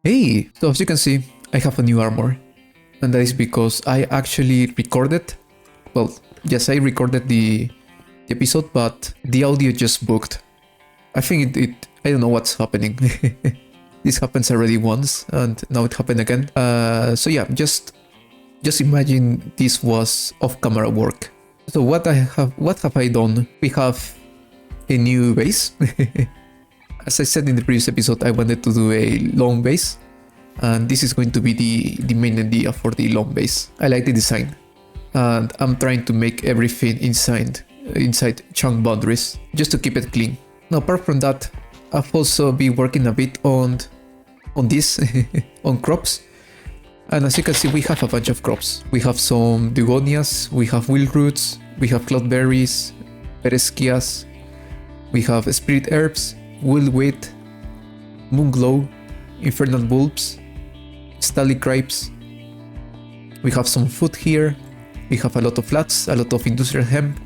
Hey, so as you can see, I have a new armor, and that is because I actually recorded, well, yes, I recorded the episode, but the audio just booked. I think I don't know what's happening. This happens already once, and now it happened again. So yeah, just imagine this was off-camera work. So what have I done? We have a new base. As I said in the previous episode, I wanted to do a long base, and this is going to be the main idea for the long base. I like the design, and I'm trying to make everything inside chunk boundaries, just to keep it clean. Now, apart from that, I've also been working a bit on this, on crops. And as you can see, we have a bunch of crops. We have some begonias, we have wheel roots, we have cloudberries, perescias, we have spirit herbs, wool wheat, moonglow, infernal bulbs, stally cripes. We have some food here. We have a lot of flats, a lot of industrial hemp,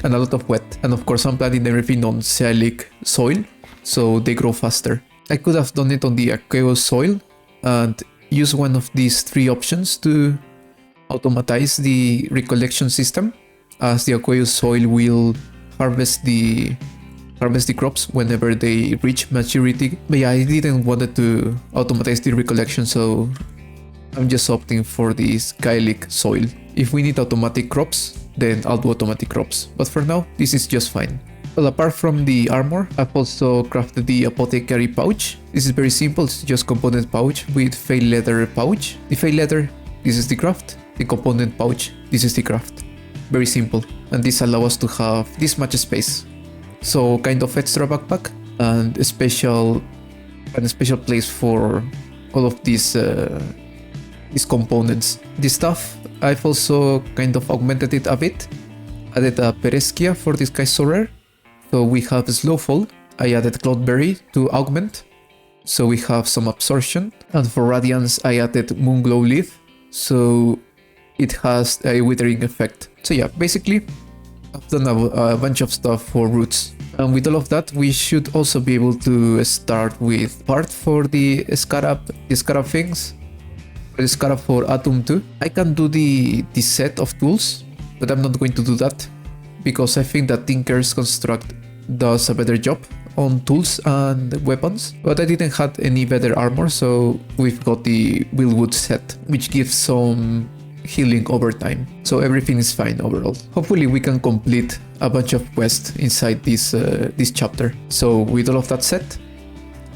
and a lot of wet. And of course, I'm planting everything on cealic soil, so they grow faster. I could have done it on the aqueous soil and use one of these three options to automatize the recollection system, as the aqueous soil will harvest the crops whenever they reach maturity. But yeah, I didn't want to automatize the recollection, so I'm just opting for this Gaelic soil. If we need automatic crops, then I'll do automatic crops. But for now, this is just fine. Well, apart from the armor, I've also crafted the apothecary pouch. This is very simple, it's just component pouch with fey leather pouch. The fey leather, this is the craft. The component pouch, this is the craft. Very simple. And this allows us to have this much space. So kind of extra backpack and a special place for all of these components. This stuff, I've also kind of augmented it a bit. Added a perescia for this guy's solar. So we have Slowfall. I added Cloudberry to augment, so we have some absorption. And for Radiance, I added Moonglow Leaf, so it has a withering effect. So yeah, basically, I've done a bunch of stuff for roots. And with all of that, we should also be able to start with part for the scarab things. The scarab for Atom 2. I can do the set of tools, but I'm not going to do that, because I think that Tinker's Construct does a better job on tools and weapons. But I didn't have any better armor, so we've got the Willwood set, which gives some healing over time. So everything is fine overall. Hopefully we can complete a bunch of quests inside this chapter. So with all of that said,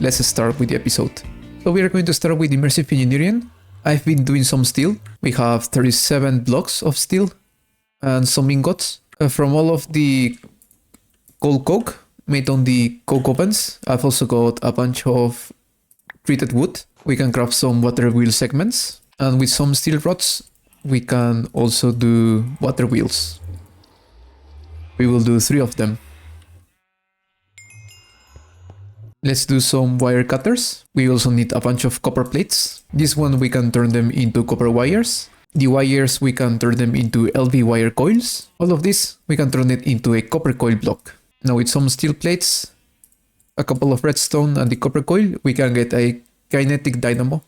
let's start with the episode. So we are going to start with immersive engineering. I've been doing some steel. We have 37 blocks of steel and some ingots. From all of the coal coke made on the coke ovens, I've also got a bunch of treated wood. We can craft some water wheel segments, and with some steel rods, we can also do water wheels. We will do 3 of them. Let's do some wire cutters. We also need a bunch of copper plates. This one we can turn them into copper wires. The wires, we can turn them into LV wire coils. All of this, we can turn it into a copper coil block. Now with some steel plates, a couple of redstone and the copper coil, we can get a kinetic dynamo,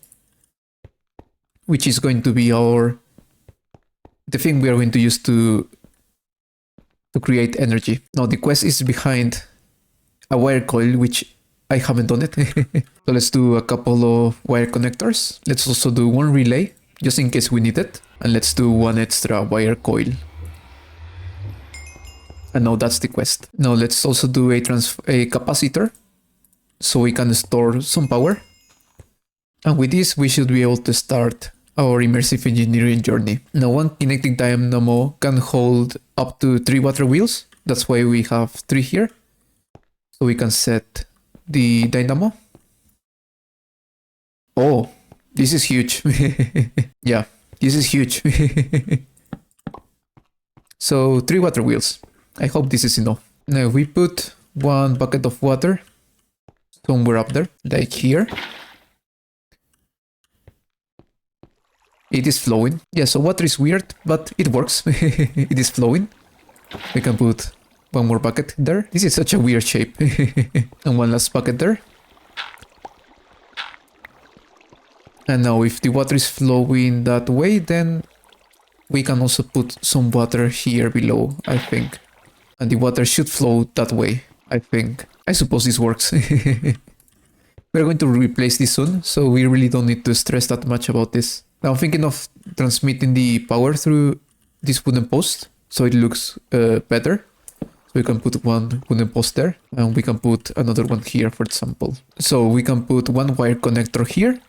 which is going to be the thing we are going to use to create energy. Now the quest is behind a wire coil, which I haven't done it. So let's do a couple of wire connectors. Let's also do one relay, just in case we need it. And let's do one extra wire coil. And now that's the quest. Now let's also do a capacitor, so we can store some power. And with this, we should be able to start our immersive engineering journey. Now one kinetic dynamo can hold up to 3 water wheels. That's why we have 3 here. So we can set the dynamo. Oh, this is huge. Yeah, this is huge. So 3 water wheels. I hope this is enough. Now we put 1 bucket of water somewhere up there, like here. It is flowing. Yeah, so water is weird, but it works. It is flowing. We can put 1 more bucket there. This is such a weird shape. And 1 last bucket there. And now if the water is flowing that way, then we can also put some water here below, I think. And the water should flow that way, I think. I suppose this works. We're going to replace this soon, so we really don't need to stress that much about this. Now I'm thinking of transmitting the power through this wooden post, so it looks better. So we can put one wooden post there, and we can put another one here, for example. So we can put one wire connector here.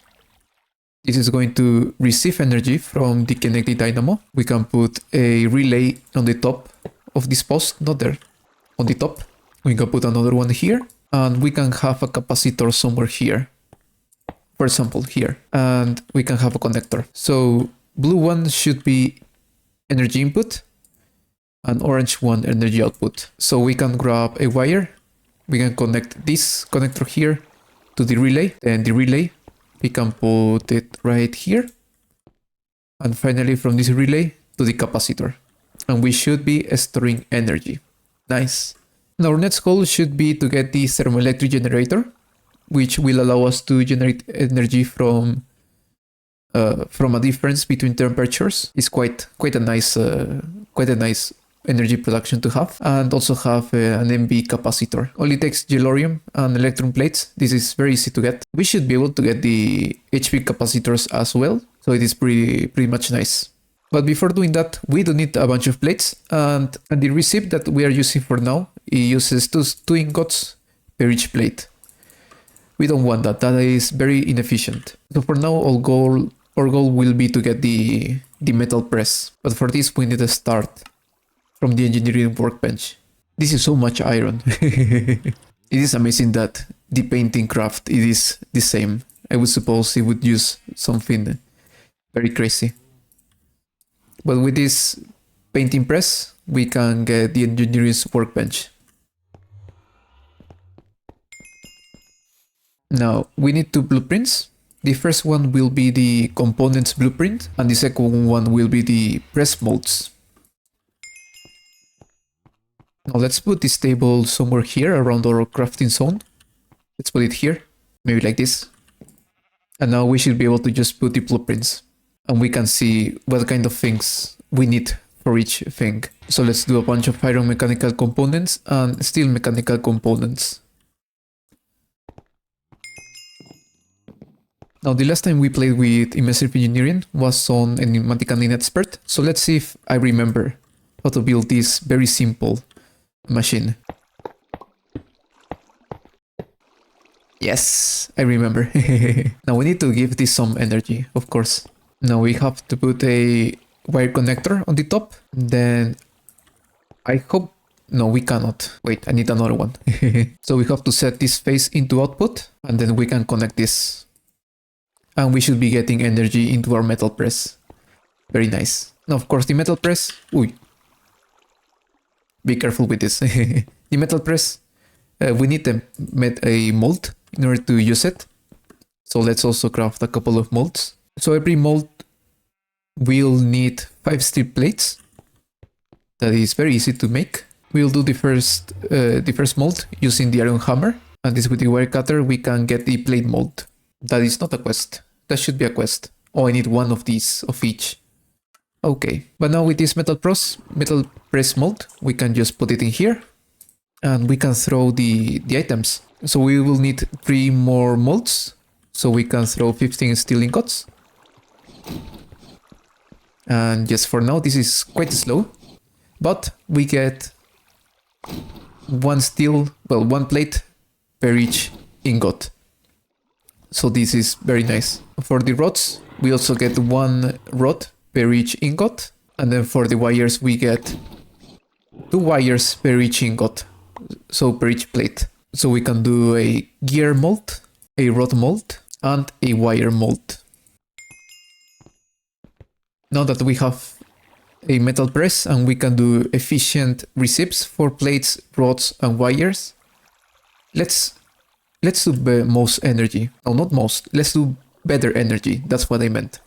This is going to receive energy from the connected dynamo. We can put a relay on the top of this post, not there, on the top. We can put another one here, and we can have a capacitor somewhere here. For example, here. And we can have a connector. So blue one should be energy input, and orange one energy output. So we can grab a wire. We can connect this connector here to the relay. Then the relay, we can put it right here. And finally from this relay to the capacitor. And we should be storing energy. Nice. Now our next goal should be to get the thermoelectric generator, which will allow us to generate energy from a difference between temperatures. It's quite a nice energy production to have, and also have an MV capacitor. Only takes gelorium and electron plates. This is very easy to get. We should be able to get the HP capacitors as well, so it is pretty much nice. But before doing that, we do need a bunch of plates, and the recipe that we are using for now, it uses two ingots per each plate. We don't want that. That is very inefficient. So for now, our goal will be to get the metal press. But for this, we need to start from the engineering workbench. This is so much iron. It is amazing that the painting craft it is the same. I would suppose it would use something very crazy. But with this painting press, we can get the engineering workbench. Now, we need two blueprints. The first one will be the components blueprint, and the second one will be the press molds. Now let's put this table somewhere here around our crafting zone. Let's put it here, maybe like this. And now we should be able to just put the blueprints, and we can see what kind of things we need for each thing. So let's do a bunch of iron mechanical components and steel mechanical components. Now the last time we played with immersive engineering was on Enigmatic and Inexpert, so let's see if I remember how to build this very simple machine. Yes, I remember. Now we need to give this some energy, of course. Now we have to put a wire connector on the top. Then I hope... No, we cannot. Wait, I need another one. So we have to set this face into output, and then we can connect this. And we should be getting energy into our metal press. Very nice. Now, of course, the metal press... Ooh. Be careful with this. The metal press, we need a mold in order to use it. So let's also craft a couple of molds. So every mold will need 5 steel plates. That is very easy to make. We'll do the first mold using the iron hammer. And this with the wire cutter, we can get the plate mold. That is not a quest. That should be a quest. Oh, I need one of these, of each. Okay, but now with this metal press mold, we can just put it in here. And we can throw the items. So we will need 3 more molds. So we can throw 15 steel ingots. And just for now, this is quite slow. But we get one plate per each ingot. So this is very nice. For the rods, we also get 1 rod per each ingot. And then for the wires, we get 2 wires per each ingot. So per each plate. So we can do a gear mold, a rod mold, and a wire mold. Now that we have a metal press and we can do efficient receipts for plates, rods, and wires, let's do most energy. No, not most. Let's do better energy. That's what I meant.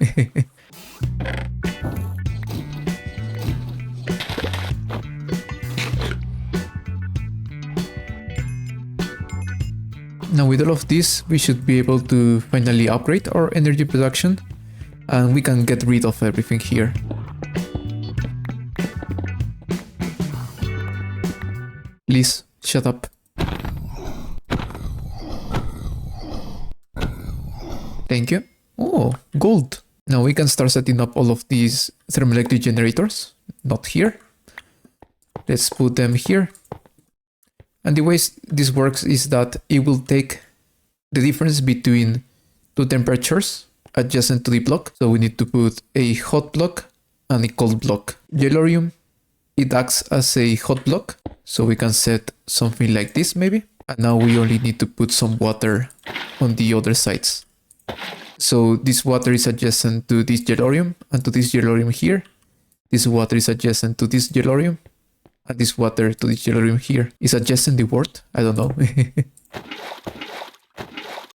Now with all of this, we should be able to finally upgrade our energy production, and we can get rid of everything here. Please, shut up. Thank you. Oh, gold. Now we can start setting up all of these thermoelectric generators. Not here. Let's put them here. And the way this works is that it will take the difference between two temperatures adjacent to the block. So we need to put a hot block and a cold block. Yellorium, it acts as a hot block. So we can set something like this maybe. And now we only need to put some water on the other sides. So this water is adjacent to this yellorium and to this yellorium here. This water is adjacent to this yellorium. And this water to this yellorium here. Is adjacent the word? I don't know.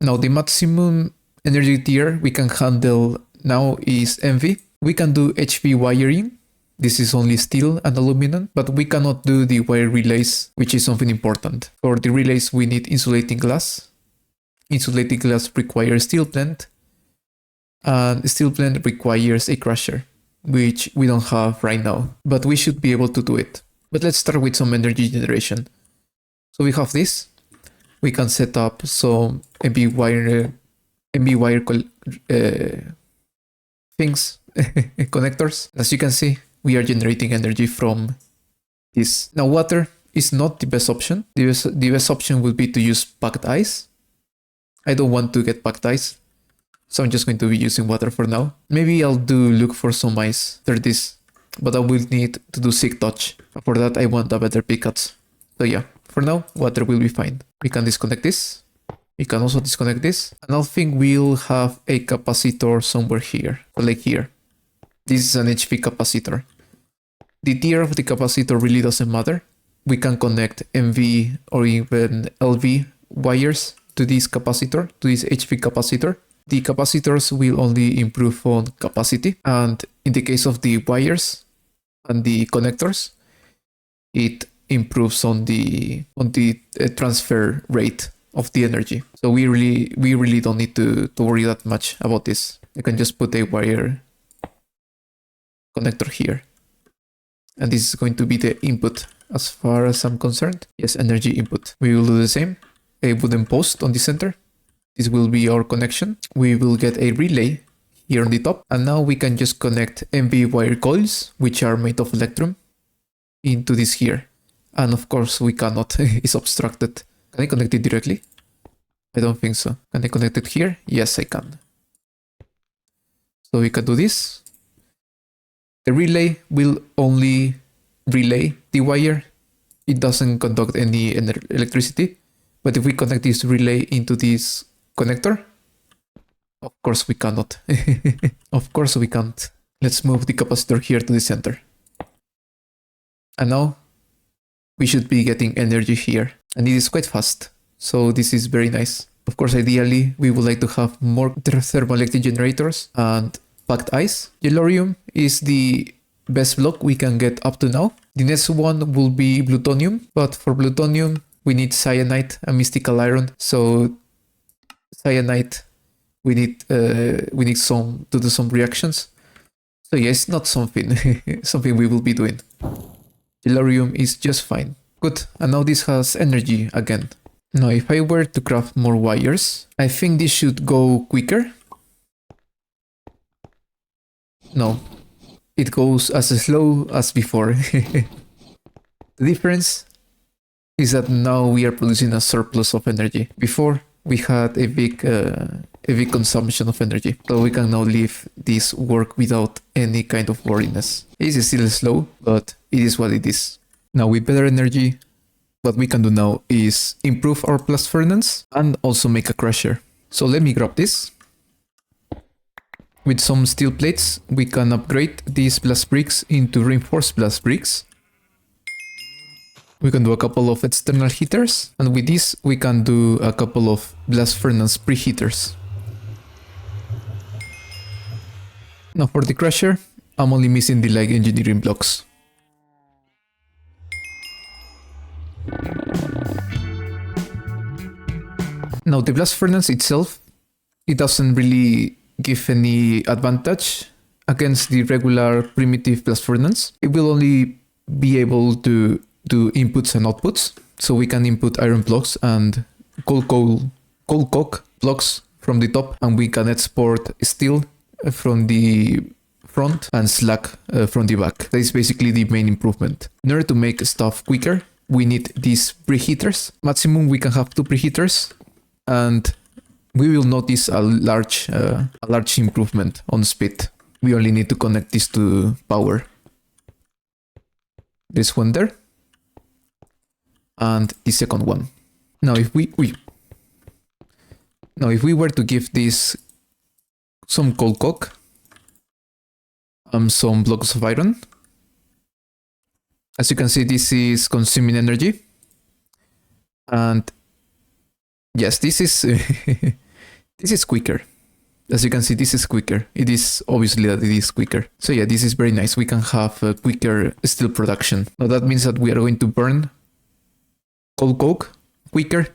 Now the maximum energy tier we can handle now is MV. We can do HV wiring. This is only steel and aluminum, but we cannot do the wire relays, which is something important. For the relays we need insulating glass. Insulating glass requires steel plant. And steel plant requires a crusher, which we don't have right now, but we should be able to do it. But let's start with some energy generation. So we have this. We can set up some MV wire things, connectors. As you can see, we are generating energy from this. Now water is not the best option. The best option would be to use packed ice. I don't want to get packed ice, so I'm just going to be using water for now. Maybe I'll look for some ice after this, but I will need to do Sig Touch. For that I want a better pickups. So yeah, for now water will be fine. We can disconnect this. We can also disconnect this. And I think we'll have a capacitor somewhere here, like here. This is an HV capacitor. The tier of the capacitor really doesn't matter. We can connect MV or even LV wires to this capacitor, to this HV capacitor. The capacitors will only improve on capacity, and in the case of the wires and the connectors, it improves on the transfer rate of the energy. So we really don't need to worry that much about this. You can just put a wire connector here, and this is going to be the input as far as I'm concerned. Yes, energy input. We will do the same. A wooden post on the center. This will be our connection. We will get a relay here on the top, and now we can just connect MV wire coils, which are made of electrum, into this here. And of course we cannot, it's obstructed. Can I connect it directly? I don't think so. Can I connect it here? Yes, I can. So we can do this. The relay will only relay the wire. It doesn't conduct any electricity. But if we connect this relay into this connector, of course we cannot. Of course we can't. Let's move the capacitor here to the center. And now we should be getting energy here. And it is quite fast. So this is very nice. Of course, ideally, we would like to have more thermoelectric generators and packed ice. Yellorium is the best block we can get up to now. The next one will be plutonium, but for plutonium, we need cyanide and mystical iron. So cyanide, we need some to do some reactions. So yeah, it's not something something we will be doing. Yellorium is just fine. Good, and now this has energy again. Now if I were to craft more wires, I think this should go quicker. No, it goes as slow as before. The difference is that now we are producing a surplus of energy. Before we had a big consumption of energy, so we can now leave this work without any kind of worriness. It is still slow, but it is what it is. Now with better energy, what we can do now is improve our blast furnace and also make a crusher. So let me grab this. With some steel plates, we can upgrade these blast bricks into reinforced blast bricks. We can do a couple of external heaters, and with this we can do a couple of blast furnace preheaters. Now for the crusher, I'm only missing the like engineering blocks. Now the blast furnace itself, it doesn't really give any advantage against the regular primitive blast furnace. It will only be able to do inputs and outputs. So we can input iron blocks and coal coke blocks from the top, and we can export steel from the front and slag from the back. That is basically the main improvement. In order to make stuff quicker, we need these preheaters. Maximum we can have 2 preheaters, and we will notice a large improvement on speed. We only need to connect this to power. This one there, and the second one. Now if we were to give this some coal coke, some blocks of iron, as you can see, this is consuming energy, and yes, this is this is quicker. As you can see, this is quicker. It is obviously that it is quicker. So yeah, this is very nice. We can have a quicker steel production. Now that means that we are going to burn coal coke quicker.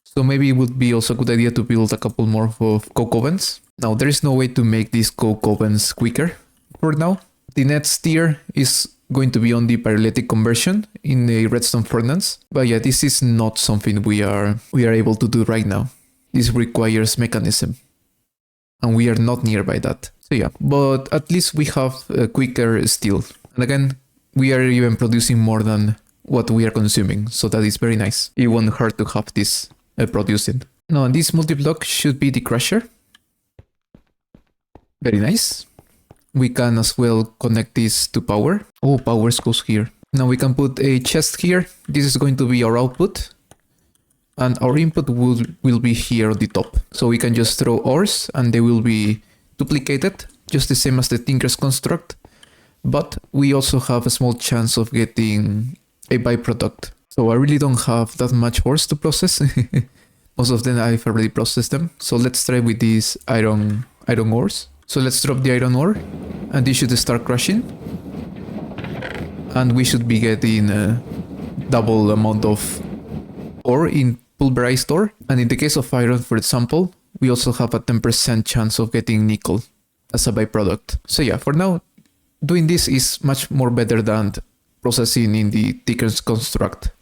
So maybe it would be also a good idea to build a couple more of coke ovens. Now there is no way to make these coke ovens quicker for now. The next tier is going to be on the pyrolytic conversion in a redstone furnace. But yeah, this is not something we are able to do right now. This requires mechanism, and we are not nearby that. So yeah, but at least we have quicker steel. And again, we are even producing more than what we are consuming. So that is very nice. It won't hurt to have this producing. Now this multi-block should be the crusher. Very nice. We can as well connect this to power. Oh, power goes here. Now we can put a chest here. This is going to be our output, and our input will be here on the top. So we can just throw ores and they will be duplicated, just the same as the Tinker's construct. But we also have a small chance of getting a byproduct. So I really don't have that much ores to process. Most of them I've already processed them. So let's try with these iron ores. So let's drop the iron ore, and this should start crushing. And we should be getting a double amount of ore in pulverized ore. And in the case of iron, for example, we also have a 10% chance of getting nickel as a byproduct. So yeah, for now, doing this is much more better than processing in the Tinker's construct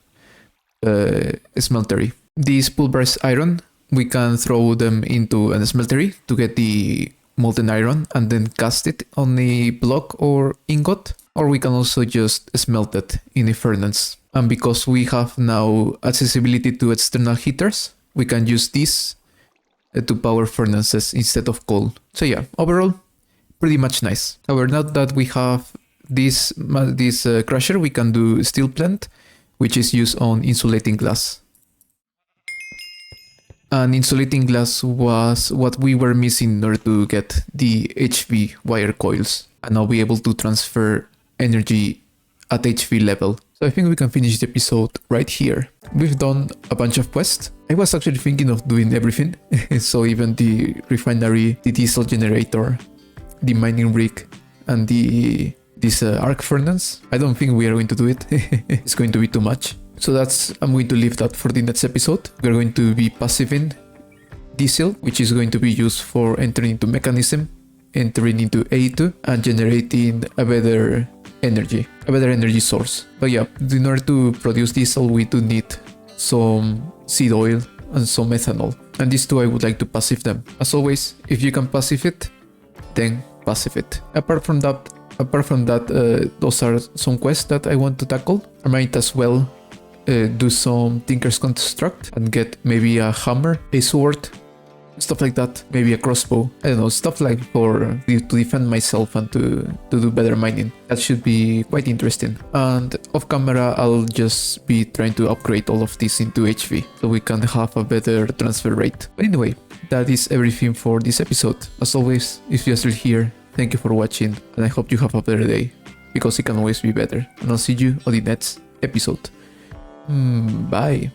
smeltery. These pulverized iron, we can throw them into a smeltery to get the molten iron and then cast it on a block or ingot, or we can also just smelt it in a furnace. And because we have now accessibility to external heaters, we can use this to power furnaces instead of coal. So yeah, overall, pretty much nice. However, now that we have this crusher, we can do steel plant, which is used on insulating glass. And insulating glass was what we were missing in order to get the HV wire coils and now be able to transfer energy at HV level. So I think we can finish the episode right here. We've done a bunch of quests. I was actually thinking of doing everything. So even the refinery, the diesel generator, the mining rig, and this arc furnace. I don't think we are going to do it. It's going to be too much. So I'm going to leave that for the next episode. We're going to be passiving diesel, which is going to be used for entering into mechanism, entering into A2, and generating a better energy source. But yeah, in order to produce diesel, we do need some seed oil and some ethanol. And these two I would like to passive them. As always, if you can passive it, then passive it. Apart from that, those are some quests that I want to tackle. I might as well do some Tinker's construct and get maybe a hammer, a sword, stuff like that, maybe a crossbow. I don't know, stuff like to defend myself and to do better mining. That should be quite interesting. And off camera, I'll just be trying to upgrade all of this into HV so we can have a better transfer rate. But anyway, that is everything for this episode. As always, if you're still here, thank you for watching, and I hope you have a better day, because it can always be better. And I'll see you on the next episode. Bye.